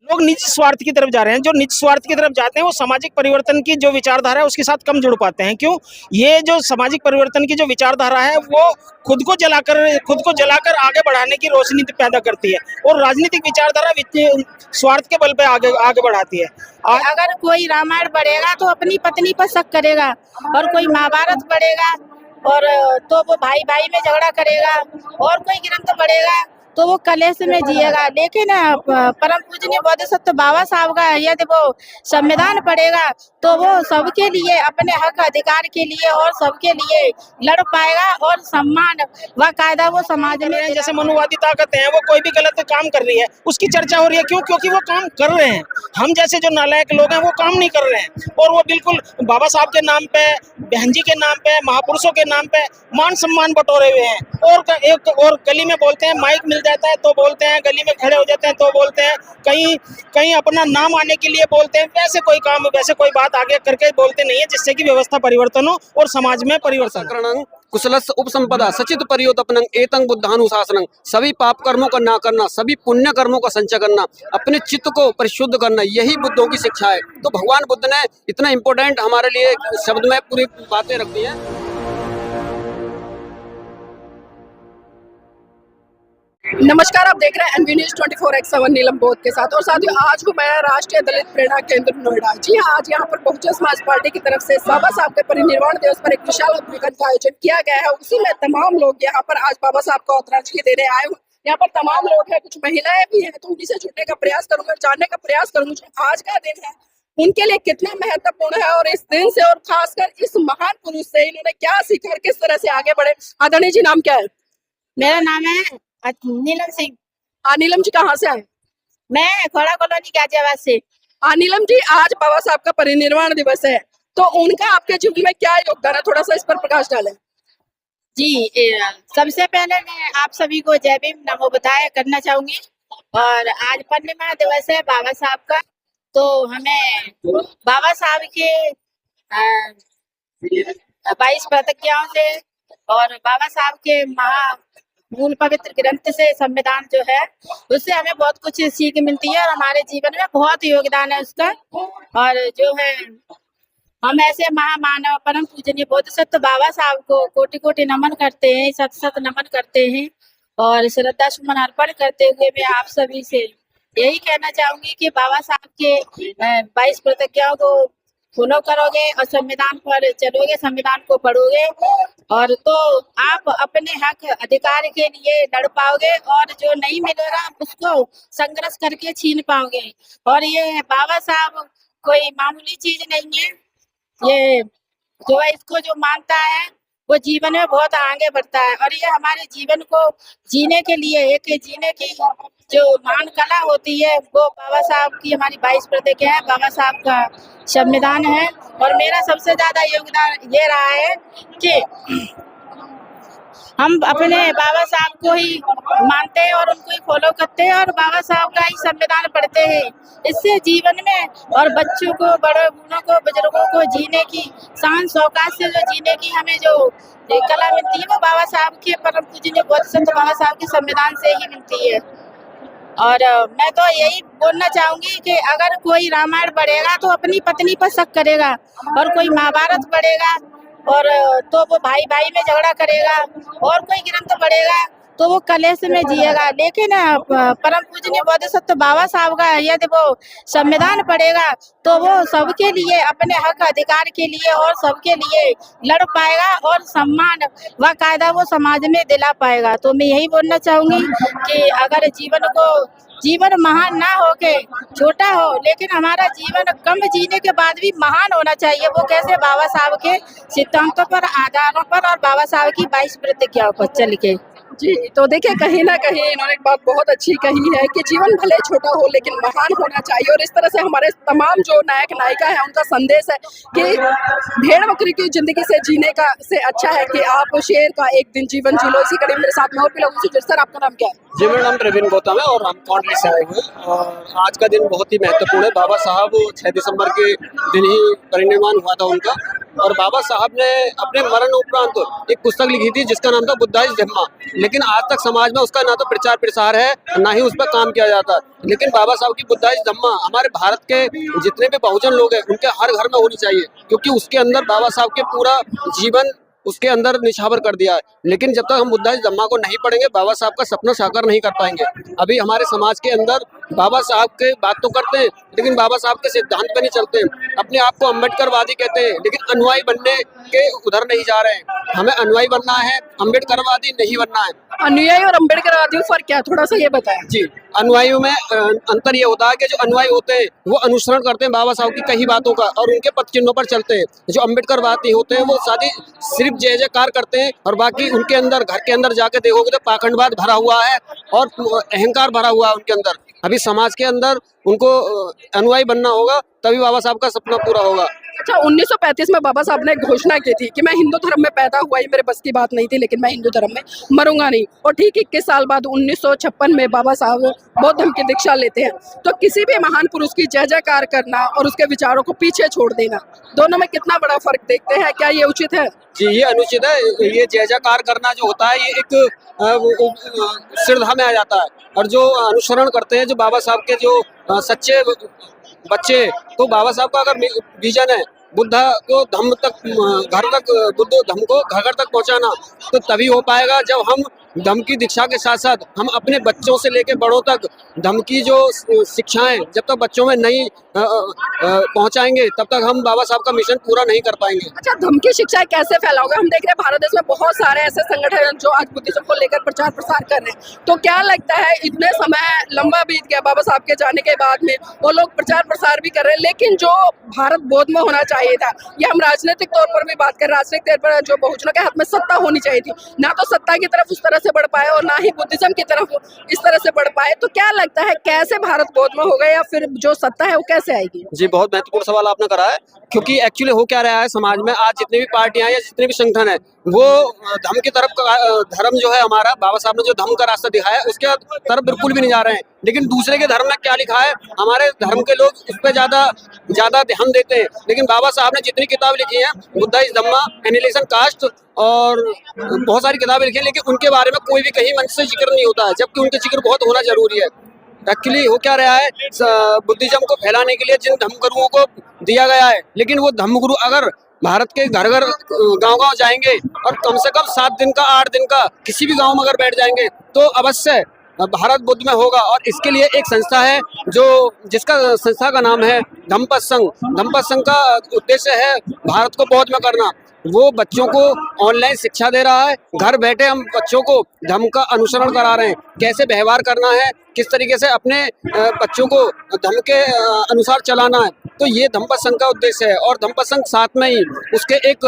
लोग निज स्वार्थ की तरफ जा रहे हैं। जो निज स्वार्थ की तरफ जाते हैं वो सामाजिक परिवर्तन की जो विचारधारा है उसके साथ कम जुड़ पाते हैं। क्यों? ये जो सामाजिक परिवर्तन की जो विचारधारा है वो खुद को जलाकर आगे बढ़ाने की रोशनी पैदा करती है और राजनीतिक विचारधारा स्वार्थ के बल पे आगे आगे बढ़ाती है। अगर कोई रामायण पढ़ेगा तो अपनी पत्नी पर शक करेगा, और कोई महाभारत पढ़ेगा और तो वो भाई भाई में झगड़ा करेगा, और कोई ग्रंथ पढ़ेगा तो वो कलेश में जिएगा। लेकिन परम पूजनीय बोधिसत्व बाबा साहब का यदि वो संविधान पढ़ेगा तो वो सबके लिए, अपने हक अधिकार के लिए और सबके लिए लड़ पाएगा, और सम्मान व कायदा वो समाज में। जैसे मनुवादी ताकतें हैं वो कोई भी गलत काम कर रही है उसकी चर्चा हो रही है। क्यों? क्योंकि वो काम कर रहे हैं। हम जैसे जो नालायक लोग हैं वो काम नहीं कर रहे हैं और वो बिल्कुल बाबा साहब के नाम पे, बहन जी के नाम पे, महापुरुषों के नाम पे मान सम्मान बटोरे हुए हैं। और गली में बोलते हैं, माइक मिल जाता है तो बोलते हैं, गली में खड़े हो जाते हैं तो बोलते हैं, कहीं अपना नाम आने के लिए बोलते हैं। वैसे कोई बात आगे करके बोलते नहीं है जिससे कि व्यवस्था परिवर्तन हो और समाज में परिवर्तन। कुशलस्य उपसंपदा सचित परियोतपनं एतं बुद्धानुशासनं। सभी पाप कर्मों का ना करना, सभी पुण्य कर्मों का संचय करना, अपने चित्त को परिशुद्ध करना, यही बुद्धों की शिक्षा है। तो भगवान बुद्ध ने इतना इम्पोर्टेंट हमारे लिए शब्द में पूरी बातें रखी हैं। नमस्कार, आप देख रहे हैं एनवी न्यूज 24x7 नीलम बोध के साथ। और साथियों, आज को मैं राष्ट्रीय दलित प्रेरणा केंद्र नोएडा। जी हाँ, आज यहाँ पर बहुजन समाज पार्टी की तरफ से बाबा साहब के परिनिर्वाण दिवस पर एक विशाल अभियान का आयोजन किया गया है। उसी में तमाम लोग यहाँ पर आज बाबा साहब को श्रद्धांजलि देने आए हुए। यहाँ पर तमाम लोग हैं, कुछ महिलाएं भी हैं, तो उन्हीं से जुड़ने का प्रयास करूंगा, जानने का प्रयास करूंगा आज का दिन है उनके लिए कितना महत्वपूर्ण है, और इस दिन से और खासकर इस महान पुरुष से इन्होंने क्या सीखा और किस तरह से आगे बढ़े। आदरणीय जी, नाम क्या है? मेरा नाम है नीलम सिंह। नीलम जी कहाँ से आए? मैं खोड़ा कॉलोनी गाजियाबाद से। नीलम जी, आज बाबा साहब का परिनिर्वाण दिवस है, तो उनका आपके जीवन में क्या योगदान है, थोड़ा सा इस पर प्रकाश डालें। जी, सबसे पहले मैं आप सभी को जय भीम नमो बुद्धाय करना चाहूंगी। और आज परिनिर्वाण दिवस है बाबा साहब का, तो हमें बाबा साहब के 22 प्रतिज्ञाओं से और बाबा साहब के मूल पवित्र ग्रंथ से, संविधान जो है, उससे हमें बहुत कुछ सीख मिलती है और हमारे जीवन में बहुत योगदान है उसका। और जो है, हम ऐसे महामानव परम पूजनीय बोधिसत्व बाबा साहब को कोटि कोटि नमन करते हैं, सत सत नमन करते हैं। और श्रद्धा सुमन अर्पण करते हुए मैं आप सभी से यही कहना चाहूंगी कि बाबा साहब के 22 प्रतिज्ञाओं को फॉलो करोगे और संविधान पर चलोगे, संविधान को पढ़ोगे, और तो आप अपने हक अधिकार के लिए लड़ पाओगे, और जो नहीं मिलेगा उसको संघर्ष करके छीन पाओगे। और ये बाबा साहब कोई मामूली चीज नहीं है। ये जो है, इसको जो मानता है वो जीवन में बहुत आगे बढ़ता है। और ये हमारे जीवन को जीने के लिए, एक जीने की जो महान कला होती है, वो बाबा साहब की हमारी 22 प्रतिज्ञा है, बाबा साहब का संविधान है। और मेरा सबसे ज्यादा योगदान ये रहा है कि हम अपने बाबा साहब को ही मानते हैं और उनको ही फॉलो करते हैं और बाबा साहब का ही संविधान पढ़ते हैं। इससे जीवन में और बच्चों को, बड़े बूढ़ों को, बुजुर्गों को जीने की शान शौकत से जो जीने की हमें जो कला मिलती है, वो बाबा साहब के परम पूजनीय बोधिसत्व बाबा साहब के संविधान से ही मिलती है। और मैं तो यही बोलना चाहूंगी कि अगर कोई रामायण पढ़ेगा तो अपनी पत्नी पर शक करेगा, और कोई महाभारत पढ़ेगा और तो वो भाई भाई में झगड़ा करेगा, और कोई ग्रंथ पढ़ेगा तो वो कलेश में जिएगा। लेकिन परम पूजनीय बोधिसत्व बाबा साहब का यदि वो संविधान पढ़ेगा तो वो सबके लिए, अपने हक अधिकार के लिए और सबके लिए लड़ पाएगा, और सम्मान व कायदा वो समाज में दिला पाएगा। तो मैं यही बोलना चाहूंगी कि अगर जीवन महान ना हो के छोटा हो, लेकिन हमारा जीवन कम जीने के बाद भी महान होना चाहिए। वो कैसे? बाबा साहब के सिद्धांतों पर, आधारों पर और बाबा साहब की 22 प्रतिज्ञाओं पर चल के। जी, तो देखिए, कहीं ना कहीं इन्होंने एक बात बहुत अच्छी कही है कि जीवन भले छोटा हो लेकिन महान होना चाहिए। और इस तरह से हमारे तमाम जो नायक नायिका है उनका संदेश है कि भेड़ बकरी की जिंदगी से जीने का से अच्छा है कि आप शेर का एक दिन जीवन जी लो। इसी कड़ी मेरे साथ में और भी लोगों से। सर, आपका नाम क्या है? जी, मेरा नाम प्रवीण गौतम है और हम कौंडली से आए हुए हैं। और आज का दिन बहुत ही महत्वपूर्ण है। बाबा साहब 6 दिसंबर के दिन ही परिनिर्वाण हुआ था उनका, और बाबा साहब ने अपने मरण उपरांत एक पुस्तक लिखी थी जिसका नाम था बुद्धाइज धम्मा, लेकिन आज तक समाज में उसका ना तो प्रचार प्रसार है ना ही उस पर काम किया जाता। लेकिन बाबा साहब की बुद्धाइज धम्मा हमारे भारत के जितने भी बहुजन लोग हैं उनके हर घर में होनी चाहिए, क्योंकि उसके अंदर बाबा साहब के पूरा जीवन उसके अंदर निछावर कर दिया है। लेकिन जब तक हम बुद्धाइज धम्मा को नहीं पढ़ेंगे बाबा साहब का सपना साकार नहीं कर पाएंगे। अभी हमारे समाज के अंदर बाबा साहब के बात तो करते हैं लेकिन बाबा साहब के सिद्धांत पे नहीं चलते हैं। अपने आप को अम्बेडकरवादी कहते हैं लेकिन अनुयायी बनने के उधर नहीं जा रहे हैं। हमें अनुयायी बनना है, अम्बेडकरवादी नहीं बनना है। अनुयायी और अम्बेडकरवादी में फर्क क्या है, थोड़ा सा ये बताएं। जी, अनुयायियों में अंतर ये होता है कि जो अनुयायी होते हैं वो अनुसरण करते हैं बाबा साहब की कई बातों का और उनके पद चिन्हों पर चलते हैं। जो अम्बेडकरवादी होते हैं वो सादी सिर्फ जय जयकार करते हैं और बाकी उनके अंदर घर के अंदर जाके देखोगे तो पाखंडवाद भरा हुआ है और अहंकार भरा हुआ है उनके अंदर। अभी समाज के अंदर उनको अनुयायी बनना होगा तभी बाबा साहब का सपना पूरा होगा। अच्छा, 1935 में बाबा साहब ने घोषणा की थी कि मैं हिंदू धर्म में पैदा हुआ, ये मेरे बस की बात नहीं थी, लेकिन मैं हिंदू धर्म में मरूंगा नहीं। और ठीक 21 साल बाद 1956 में बाबा साहब बौद्ध धर्म की दीक्षा लेते हैं। तो किसी भी महान पुरुष की जय जयकार करना और उसके विचारों को पीछे छोड़ देना, दोनों में कितना बड़ा फर्क देखते हैं, क्या ये उचित है? जी, ये अनुचित है। ये जय जयकार करना जो होता है ये एक श्रद्धा में आ जाता है और जो अनुसरण करते हैं जो बाबा साहब के जो सच्चे बच्चे, तो बाबा साहब का अगर विजन है बुद्ध को धम्म तक घर तक बुद्ध धम्म को घर घर तक पहुंचाना, तो तभी हो पाएगा जब हम धम्म की दीक्षा के साथ साथ हम अपने बच्चों से लेकर बड़ों तक धम्म की जो शिक्षाएं जब तक बच्चों में नहीं पहुंचाएंगे तब तक हम बाबा साहब का मिशन पूरा नहीं कर पाएंगे। अच्छा, धम्म की शिक्षाएं कैसे फैलाओगे? हम देख रहे हैं भारत देश में बहुत सारे ऐसे संगठन हैं जो आज बुद्धिज्म को लेकर प्रचार प्रसार कर रहे हैं। तो क्या लगता है इतने समय लंबा बीत गया बाबा साहब के जाने के बाद में, वो लोग प्रचार प्रसार भी कर रहे हैं, लेकिन जो भारत बोध में होना चाहिए था, या हम राजनीतिक तौर पर भी बात करें, राजनीतिक तौर पर जो बहुजनों के हाथ में सत्ता होनी चाहिए थी, ना तो सत्ता की तरफ उस तरह से बढ़ पाए और ना ही बुद्धिज्म की तरफ इस तरह से बढ़ पाए। तो क्या लगता है कैसे भारत बोध में होगा या फिर जो सत्ता है वो कैसे आएगी? जी, बहुत महत्वपूर्ण सवाल आपने करा है, क्योंकि एक्चुअली हो क्या रहा है समाज में आज जितनी भी पार्टियां या जितने भी संगठन है वो धर्म की तरफ धर्म जो है हमारा बाबा साहब ने जो धर्म का रास्ता दिखाया है उसके तरफ बिल्कुल भी नहीं जा रहे हैं। लेकिन दूसरे के धर्म में क्या लिखा है, हमारे धर्म के लोग उस पर ज्यादा ध्यान देते हैं। लेकिन बाबा साहब ने जितनी किताब लिखी है बुद्धाइज धम्मा, एनिहिलेशन कास्ट और बहुत सारी किताबें लिखी है, लेकिन उनके बारे में कोई भी कहीं मंच से जिक्र नहीं होता है, जबकि उनका जिक्र बहुत होना जरूरी है। एक्चुअली हो क्या रहा है, बुद्धिज्म को फैलाने के लिए जिन धर्मगुरुओं को दिया गया है, लेकिन वो धर्मगुरु अगर भारत के घर घर गांव-गांव जाएंगे और कम से कम 7 दिन का 8 दिन का किसी भी गांव में अगर बैठ जाएंगे तो अवश्य भारत बुद्ध में होगा। और इसके लिए एक संस्था है जो जिसका संस्था का नाम है धम्मपद संघ। धम्मपद संघ का उद्देश्य है भारत को बौद्ध में करना। वो बच्चों को ऑनलाइन शिक्षा दे रहा है, घर बैठे हम बच्चों को धर्म का अनुसरण करा रहे हैं, कैसे व्यवहार करना है, किस तरीके से अपने बच्चों को धर्म के अनुसार चलाना है। तो ये धम्मपद संघ का उद्देश्य है और धम्मपद संघ साथ में ही उसके एक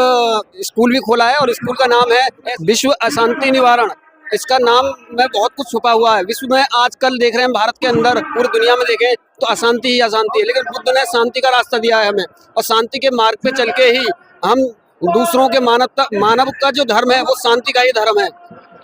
स्कूल भी खोला है और स्कूल का नाम है विश्व अशांति निवारण। इसका नाम में बहुत कुछ छुपा हुआ है। विश्व में आजकल देख रहे हैं भारत के अंदर पूरी दुनिया में देखें तो अशांति ही अशांति है, लेकिन बुद्ध ने शांति का रास्ता दिया है हमें और शांति के मार्ग पे चल के ही हम दूसरों के मानव का जो धर्म है वो शांति का ही धर्म है।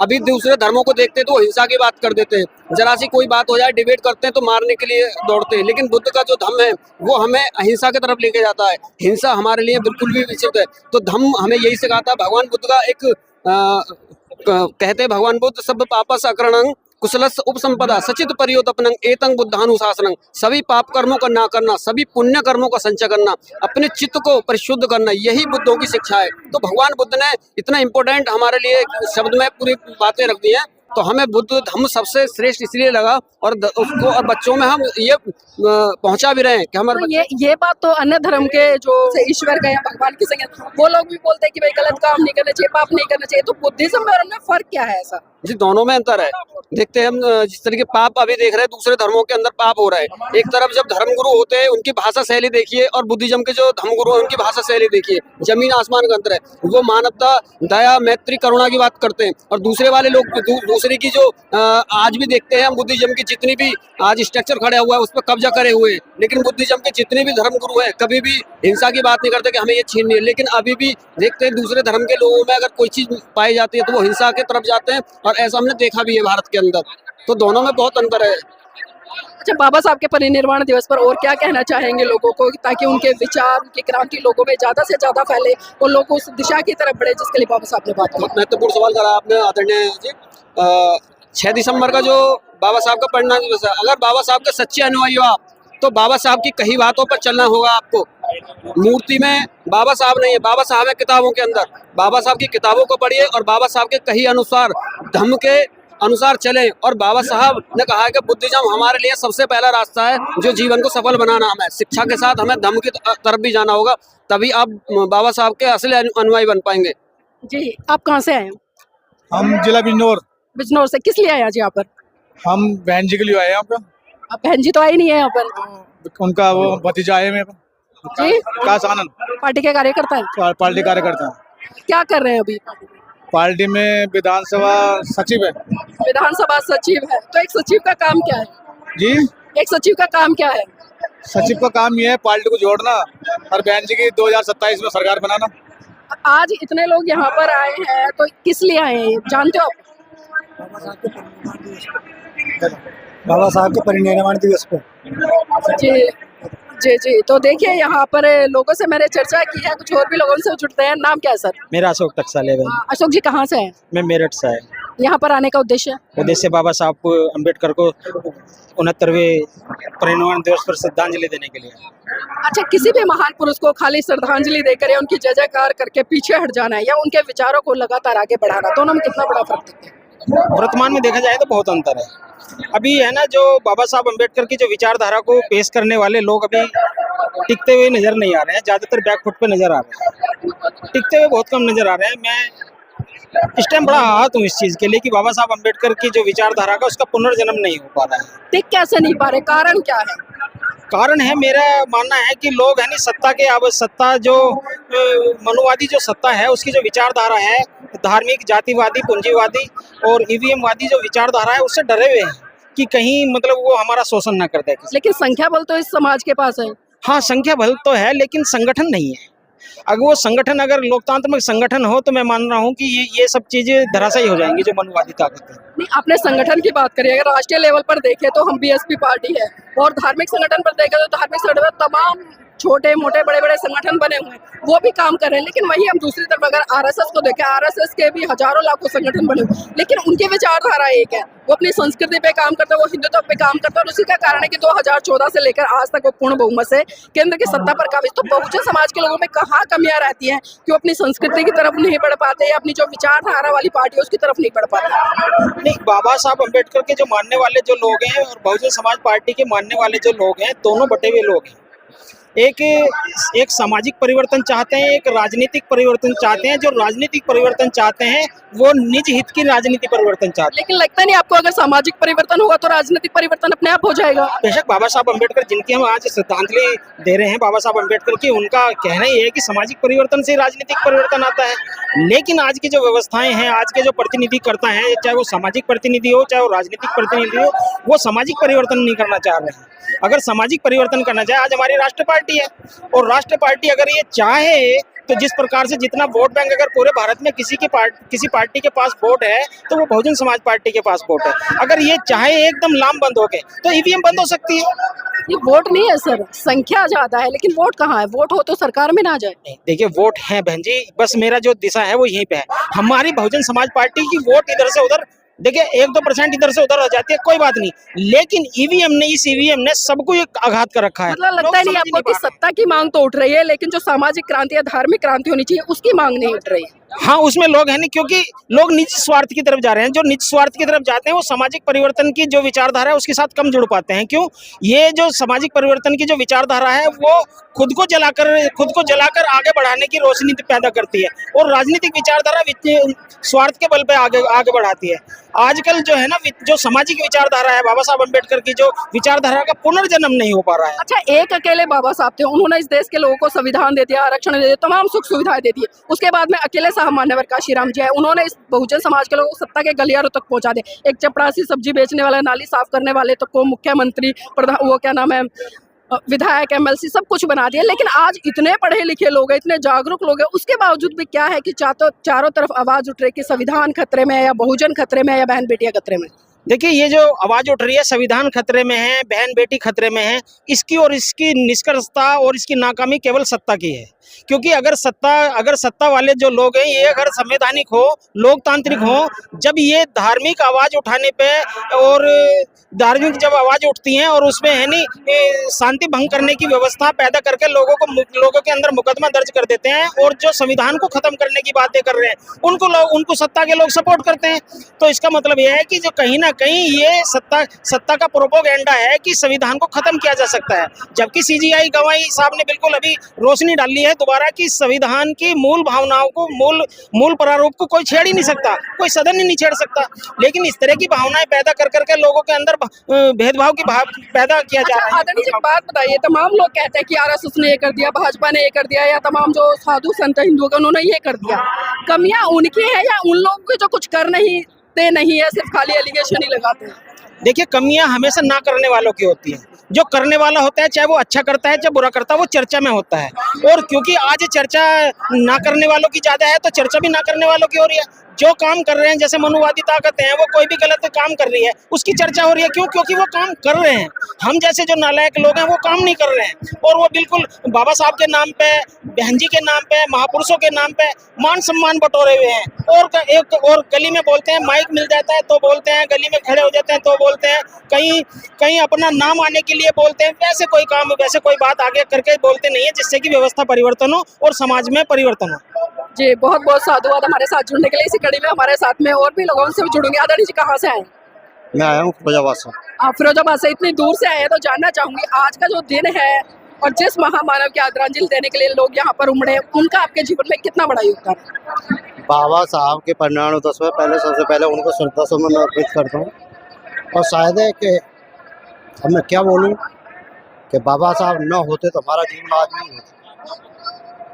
अभी दूसरे धर्मों को देखते हैं तो हिंसा की बात कर देते हैं, जरा सी कोई बात हो जाए डिबेट करते हैं तो मारने के लिए दौड़ते हैं। लेकिन बुद्ध का जो धर्म है वो हमें अहिंसा की तरफ लेके जाता है। हिंसा हमारे लिए बिल्कुल भी विचित है। तो धम्म हमें यही सिखाता है। भगवान बुद्ध का एक कहते हैं भगवान बुद्ध सब पापस अकरणं कुशलस्य उपसंपदा सचित परियोतपनं एतं बुद्धानुशासनं, सभी पाप कर्मों का ना करना, सभी पुण्य कर्मों का संचय करना, अपने चित्त को परिशुद्ध करना, यही बुद्धों की शिक्षा है। तो भगवान बुद्ध ने इतना इम्पोर्टेंट हमारे लिए शब्द में पूरी बातें रख दी हैं। तो हमें बुद्ध धम्म सबसे श्रेष्ठ इसलिए लगा और उसको और बच्चों में हम ये पहुंचा भी रहे हैं कि हमारे तो ये बात तो अन्य धर्म के जो ईश्वर का या भगवान की संगत वो लोग भी बोलते हैं कि भाई गलत काम नहीं करना चाहिए, पाप नहीं करना चाहिए। तो बुद्धिज्म में और उनमें फर्क क्या है? ऐसा जी, दोनों में अंतर है। देखते हैं हम जिस तरीके पाप अभी देख रहे हैं दूसरे धर्मों के अंदर पाप हो रहा है। एक तरफ जब धर्मगुरु होते हैं उनकी भाषा शैली देखिए और बुद्धिज्म के जो धर्मगुरु हैं उनकी भाषा शैली देखिए, जमीन आसमान का अंतर है। वो मानवता, दया, मैत्री, करुणा की बात करते हैं और दूसरे वाले लोग दूसरे की जो आज भी देखते हैं हम बुद्धिज्म की जितनी भी आज स्ट्रक्चर खड़ा हुआ है उस पर कब्जा करे हुए हैं। लेकिन बुद्धिज्म के जितने भी धर्मगुरु हैं कभी भी हिंसा की बात नहीं करते कि हमें ये छीननी है। लेकिन अभी भी देखते हैं दूसरे धर्म के लोगों में अगर कोई चीज पाई जाती है तो वो हिंसा के तरफ जाते हैं और ऐसा हमने देखा भी है भारत के अंदर। तो दोनों में बहुत अंतर है। अच्छा, बाबा साहब के परिनिर्वाण दिवस पर और क्या कहना चाहेंगे लोगों को, ताकि उनके विचार, उनकी क्रांति लोगों में ज्यादा से ज्यादा फैले और लोग उस दिशा की तरफ बढ़े जिसके लिए बाबा साहब ने बात की। बहुत महत्वपूर्ण सवाल करा आपने आदरणीय जी। 6 दिसंबर का जो बाबा साहब का परिनिर्वाण दिवस है, अगर बाबा साहब के सच्चे अनुयायी हो आप, तो बाबा साहब की कही बातों पर चलना होगा आपको। मूर्ति में बाबा साहब नहीं है, बाबा साहब है किताबों के अंदर। बाबा साहब की किताबों को पढ़िए और बाबा साहब के कही अनुसार, धम्म के अनुसार चलें। और बाबा साहब ने कहा है कि बुद्धिज्म हमारे लिए सबसे पहला रास्ता है जो जीवन को सफल बनाना हमें। शिक्षा के साथ हमें धम्म की तरफ भी जाना होगा, तभी आप बाबा साहब के असली अनुयायी बन पाएंगे। जी, आप कहाँ से आए हैं? हम जिला बिजनौर से। किस लिए आए आज यहाँ पर? हम बहन जी के लिए आए हैं यहाँ पे। अब बहन जी तो आई नहीं है यहाँ पर। उनका वो भतीजा आए हैं जी, काश आनंद, पार्टी के कार्यकर्ता है। पार्टी कार्यकर्ता हैं। क्या कर रहे हैं अभी? पार्टी में विधानसभा सचिव है विधानसभा सचिव है, तो एक सचिव का काम क्या है? जी। एक सचिव का काम क्या है? सचिव का काम ये है पार्टी को जोड़ना और बहन जी की 2027 में सरकार बनाना। आज इतने लोग यहाँ पर आए हैं तो किस लिए आए हैं जानते हो आप? बाबा साहब के परिनिर्वाण दिवस पे। जी जी जी, तो देखिए यहाँ पर लोगों से मैंने चर्चा की है, कुछ और भी लोगों से जुड़ते हैं। नाम क्या है सर? मेरा अशोक टकसाल है। अशोक जी कहाँ से हैं? मैं मेरठ से है। यहाँ पर आने का उद्देश्य? उद्देश्य बाबा साहब अम्बेडकर को 69वें परिनिर्वाण दिवस पर श्रद्धांजलि देने के लिए। अच्छा, किसी भी महान पुरुष को खाली श्रद्धांजलि देकर या उनकी जय जयकार करके पीछे हट जाना है या उनके विचारों को लगातार आगे बढ़ाना, दोनों में कितना बड़ा फर्क दिखता है? वर्तमान में देखा जाए तो बहुत अंतर है। अभी है ना, जो बाबा साहब अम्बेडकर की जो विचारधारा को पेश करने वाले लोग अभी टिकते हुए नजर नहीं आ रहे हैं, ज्यादातर बैकफुट पे नजर आ रहे हैं, टिकते हुए बहुत कम नजर आ रहे हैं। मैं इस टाइम बड़ा आहत हूँ इस चीज के लिए कि बाबा साहब अम्बेडकर की जो विचारधारा का उसका पुनर्जन्म नहीं हो पा रहा है। टिक कैसे नहीं पा रहे? कारण क्या है? कारण है, मेरा मानना है कि लोग है नहीं, सत्ता जो मनुवादी जो सत्ता है उसकी जो विचारधारा है, धार्मिक, जातिवादी, पूंजीवादी और ईवीएम वादी जो विचारधारा है उससे डरे हुए हैं कि कहीं मतलब वो हमारा शोषण ना कर दे। लेकिन संख्या बल तो इस समाज के पास है। हाँ, संख्या बल तो है, लेकिन संगठन नहीं है। अगर वो संगठन, अगर लोकतंत्र में संगठन हो तो मैं मान रहा हूँ कि ये सब चीजें धराशायी हो जाएंगी जो मनुवादी ताकत है। नहीं, आपने संगठन की बात करी, अगर राष्ट्रीय लेवल पर देखें तो हम बीएसपी पार्टी है, और धार्मिक संगठन पर देखें तो धार्मिक संगठन पर तमाम छोटे मोटे बड़े बड़े संगठन बने हुए हैं, वो भी काम कर रहे हैं। लेकिन वही हम दूसरी तरफ अगर आरएसएस को देखें, आरएसएस के भी हजारों लाखों संगठन बने हुए, लेकिन उनकी विचारधारा एक है, वो अपनी संस्कृति पे काम करता है, वो हिंदुत्व पे काम करता है। और उसी का कारण है कि 2014 से लेकर आज तक वो पूर्ण बहुमत से केंद्र की सत्ता पर काबिज। तो बहुजन समाज के लोगों में कहाँ कमियां रहती हैं कि वो अपनी संस्कृति की तरफ नहीं बढ़ पाते या अपनी जो विचारधारा वाली पार्टी है उसकी तरफ नहीं बढ़ पाते? नहीं, बाबा साहब अम्बेडकर के जो मानने वाले जो लोग हैं और बहुजन समाज पार्टी के मानने वाले जो लोग हैं, दोनों बटे हुए लोग हैं। एक सामाजिक परिवर्तन चाहते हैं, एक राजनीतिक परिवर्तन चाहते हैं। जो राजनीतिक परिवर्तन चाहते हैं वो निज हित की राजनीति परिवर्तन चाहते हैं। लेकिन लगता नहीं आपको अगर सामाजिक परिवर्तन होगा तो राजनीतिक परिवर्तन अपने आप हो जाएगा? बेशक बाबा साहब अम्बेडकर जिनकी हम आज श्रद्धांजलि दे रहे हैं, बाबा साहब अम्बेडकर की, उनका कहना ही है कि सामाजिक परिवर्तन से राजनीतिक परिवर्तन आता है। लेकिन आज की जो व्यवस्थाएं हैं, आज के जो प्रतिनिधि करता है, चाहे वो सामाजिक प्रतिनिधि हो चाहे वो राजनीतिक प्रतिनिधि हो, वो सामाजिक परिवर्तन नहीं करना चाह रहे हैं। अगर सामाजिक परिवर्तन करना चाहे, आज हमारी राष्ट्रीय पार्टी है और राष्ट्रीय पार्टी अगर ये चाहे तो जिस प्रकार से जितना वोट बैंक अगर पूरे भारत में किसी पार्टी के पास वोट है तो वो बहुजन समाज पार्टी के पास वोट है। अगर ये चाहे एकदम लाम बंद हो गए तो ईवीएम बंद हो सकती है। ये वोट नहीं है सर, संख्या ज्यादा है, लेकिन वोट कहाँ है? वोट हो तो सरकार में ना जाए। देखिए, वोट है बहन जी, बस मेरा जो दिशा है वो यहीं पे है। हमारी बहुजन समाज पार्टी की वोट इधर से उधर, देखिए 1-2% इधर से उधर हो जाती है, कोई बात नहीं, लेकिन ईवीएम ने, इस ईवीएम ने सबको एक आघात कर रखा है। मतलब लगता है नहीं आपको कि सत्ता की मांग तो उठ रही है, लेकिन जो सामाजिक क्रांति या धार्मिक क्रांति होनी चाहिए उसकी मांग नहीं उठ रही है? हाँ, उसमें लोग हैं नहीं, क्योंकि लोग निज स्वार्थ की तरफ जा रहे हैं। जो निज स्वार्थ की तरफ जाते हैं वो सामाजिक परिवर्तन की जो विचारधारा है उसके साथ कम जुड़ पाते हैं। क्यों? ये जो सामाजिक परिवर्तन की जो विचारधारा है वो खुद को जलाकर आगे बढ़ाने की रोशनी पैदा करती है और राजनीतिक विचारधारा स्वार्थ के बल पे आगे बढ़ाती है। आजकल जो है ना, जो सामाजिक विचारधारा है, बाबा साहब अम्बेडकर की जो विचारधारा का पुनर्जन्म नहीं हो पा रहा है। अच्छा, एक अकेले बाबा साहब थे, उन्होंने इस देश के लोगों को संविधान दे दिया, आरक्षण दे दिया, तमाम सुख सुविधाएं दे दी। उसके बाद में अकेले साहब मान्यवर काशीराम जी है, उन्होंने इस बहुजन समाज के लोगों को सत्ता के गलियारों तक पहुंचा दे। एक चपरासी सब्जी बेचने वाला, नाली साफ करने वाले तक को मुख्यमंत्री, प्रधान, वो क्या नाम है, विधायक, एमएलसी, सब कुछ बना दिया। लेकिन आज इतने पढ़े लिखे लोग हैं, इतने जागरूक लोग हैं, उसके बावजूद भी क्या है कि चारों तरफ आवाज उठ रही है कि संविधान खतरे में है या बहुजन खतरे में है या बहन बेटियां खतरे में। देखिए, ये जो आवाज उठ रही है संविधान खतरे में है, बहन बेटी खतरे में है, इसकी और इसकी निष्कर्षता और इसकी नाकामी केवल सत्ता की है। क्योंकि अगर सत्ता वाले जो लोग हैं, ये अगर संवैधानिक हो, लोकतांत्रिक हो, जब ये धार्मिक आवाज उठाने पे और धार्मिक जब आवाज उठती हैं और उसमें है नहीं शांति भंग करने की व्यवस्था पैदा करके लोगों के अंदर मुकदमा दर्ज कर देते हैं और जो संविधान को खत्म करने की बातें कर रहे हैं उनको सत्ता के लोग सपोर्ट करते हैं। तो इसका मतलब यह है कि जो कहीं ना कहीं ये सत्ता का प्रोपोगेंडा है कि संविधान को खत्म किया जा सकता है, जबकि सीजीआई गवाही साहब ने बिल्कुल अभी रोशनी डाली है दोबारा कि संविधान की मूल भावनाओं को मूल प्रारूप को कोई छेड़ ही नहीं सकता, कोई सदन ही नहीं छेड़ सकता। लेकिन इस तरह की भावनाएं पैदा कर करके लोगों के अंदर भेदभाव की भाव पैदा किया जा रहा है। आदरणीय जी, बात बताइए, तमाम लोग कहते हैं कि आरएसएस ने ये कर दिया, भाजपा ने ये कर दिया, या तमाम जो साधु संत हिंदू के उन्होंने ये कर दिया। कमियां उनकी है या उन लोगों के जो कुछ कर नहीं है, सिर्फ खाली एलिगेशन ही लगाते हैं? देखिए, कमियां हमेशा ना करने वालों की होती है। जो करने वाला होता है, चाहे वो अच्छा करता है चाहे बुरा करता है, वो चर्चा में होता है। और क्योंकि आज चर्चा ना करने वालों की ज्यादा है, तो चर्चा भी ना करने वालों की हो रही है। जो काम कर रहे हैं, जैसे मनुवादी ताकतें हैं, वो कोई भी गलत काम कर रही है, उसकी चर्चा हो रही है। क्यों? क्योंकि वो काम कर रहे हैं। हम जैसे जो नालायक लोग हैं, वो काम नहीं कर रहे हैं और वो बिल्कुल बाबा साहब के नाम पे, बहन जी के नाम पे, महापुरुषों के नाम पे मान सम्मान बटोरे हुए हैं। और गली में बोलते हैं, माइक मिल जाता है तो बोलते हैं, गली में खड़े हो जाते हैं तो बोलते हैं, कहीं अपना नाम आने के लिए बोलते हैं। वैसे कोई बात आगे करके बोलते नहीं है जिससे कि व्यवस्था परिवर्तन हो और समाज में परिवर्तन हो। जी, बहुत बहुत साधुवाद हमारे साथ जुड़ने के लिए। इसी कड़ी में हमारे साथ में और भी लोगों से भी जुड़ेंगे। आदरणीय जी, कहाँ से आए? मैं आया हूँ फिरोजाबाद से। आप फिरोजाबाद से इतनी दूर से आए हैं, तो जानना चाहूंगी आज का जो दिन है और जिस महामानव की आदरांजलि देने के लिए लोग यहाँ पर उमड़े, उनका आपके जीवन में कितना बड़ा योगदान है? बाबा साहब के परिनिर्वाण दिवस में सबसे पहले उनको श्रद्धा सुमन अर्पित करता हूँ। और शायद है कि अब मैं क्या बोलूँ कि बाबा साहब न होते तो हमारा जीवन आज नहीं होता।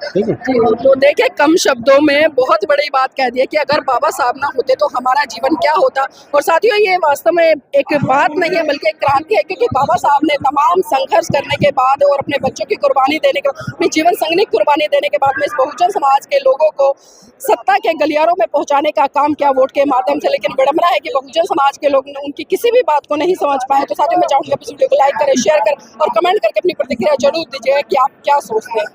ठीक है जी, तो देखिए, कम शब्दों में बहुत बड़ी बात कह दी है कि अगर बाबा साहब ना होते तो हमारा जीवन क्या होता। और साथियों, ये वास्तव में एक बात नहीं है बल्कि एक क्रांति है, क्योंकि बाबा साहब ने तमाम संघर्ष करने के बाद और अपने बच्चों की कुर्बानी देने के बाद, अपनी जीवन संगनी कुर्बानी देने के बाद में इस बहुजन समाज के लोगों को सत्ता के गलियारों में पहुंचाने का काम किया वोट के माध्यम से। लेकिन विडंबना है कि बहुजन समाज के लोग उनकी किसी भी बात को नहीं समझ पाए। तो साथियों, मैं चाहूँगी इस वीडियो को लाइक करें, शेयर करें और कमेंट करके अपनी प्रतिक्रिया जरूर दीजिएगा कि आप क्या सोचते हैं।